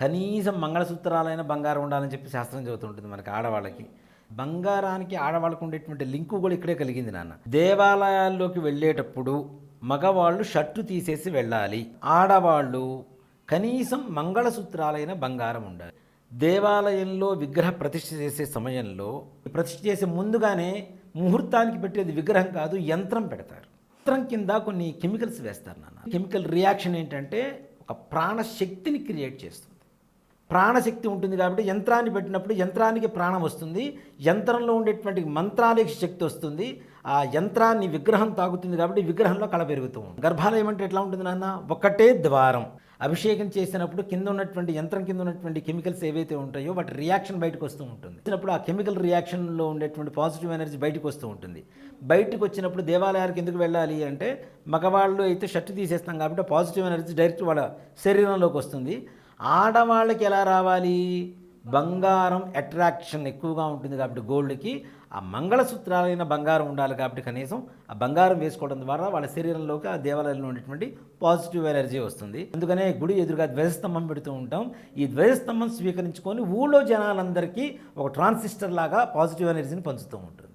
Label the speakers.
Speaker 1: కనీసం మంగళసూత్రాలైన బంగారం ఉండాలని చెప్పి శాస్త్రం చెబుతుంటుంది మనకి ఆడవాళ్ళకి. బంగారానికి ఆడవాళ్ళకు ఉండేటువంటి లింకు కూడా ఇక్కడే కలిగింది నాన్న. దేవాలయాల్లోకి వెళ్ళేటప్పుడు మగవాళ్ళు షర్టు తీసేసి వెళ్ళాలి, ఆడవాళ్ళు కనీసం మంగళసూత్రాలైన బంగారం ఉండాలి. దేవాలయంలో విగ్రహ ప్రతిష్ఠ చేసే సమయంలో ప్రతిష్ఠ చేసే ముందుగానే ముహూర్తానికి పెట్టేది విగ్రహం కాదు, యంత్రం పెడతారు. యంత్రం కింద కొన్ని కెమికల్స్ వేస్తారు నాన్న. కెమికల్ రియాక్షన్ ఏంటంటే ఒక ప్రాణశక్తిని క్రియేట్ చేస్తుంది. ప్రాణశక్తి ఉంటుంది కాబట్టి యంత్రాన్ని పెట్టినప్పుడు యంత్రానికి ప్రాణం వస్తుంది, యంత్రంలో ఉండేటువంటి మంత్రాలకి శక్తి వస్తుంది, ఆ యంత్రాన్ని విగ్రహం తాగుతుంది కాబట్టి విగ్రహంలో కళ పెరుగుతూ ఉంటుంది. గర్భాలయం అంటే ఎట్లా ఉంటుంది నాన్న, ఒకటే ద్వారం. అభిషేకం చేసినప్పుడు కింద ఉన్నటువంటి యంత్రం కింద ఉన్నటువంటి కెమికల్స్ ఏవైతే ఉంటాయో వాటి రియాక్షన్ బయటకు వస్తూ ఉంటుంది. వచ్చినప్పుడు ఆ కెమికల్ రియాక్షన్లో ఉండేటువంటి పాజిటివ్ ఎనర్జీ బయటకు వస్తూ ఉంటుంది. బయటకు వచ్చినప్పుడు దేవాలయానికి ఎందుకు వెళ్ళాలి అంటే, మగవాళ్ళు అయితే షర్ట్ తీసేస్తాం కాబట్టి పాజిటివ్ ఎనర్జీ డైరెక్ట్ వాళ్ళ శరీరంలోకి వస్తుంది. ఆడవాళ్ళకి ఎలా రావాలి, బంగారం అట్రాక్షన్ ఎక్కువగా ఉంటుంది కాబట్టి గోల్డ్కి ఆ మంగళసూత్రాలైన బంగారం ఉండాలి కాబట్టి కనీసం ఆ బంగారం వేసుకోవడం ద్వారా వాళ్ళ శరీరంలోకి ఆ దేవాలయంలో ఉండేటువంటి పాజిటివ్ ఎనర్జీ వస్తుంది. అందుకనే గుడి ఎదురుగా ధ్వజస్తంభం పెడుతూ ఉంటాం. ఈ ధ్వజస్తంభం స్వీకరించుకొని ఊళ్ళో జనాలందరికీ ఒక ట్రాన్సిస్టర్ లాగా పాజిటివ్ ఎనర్జీని పంచుతూ ఉంటుంది.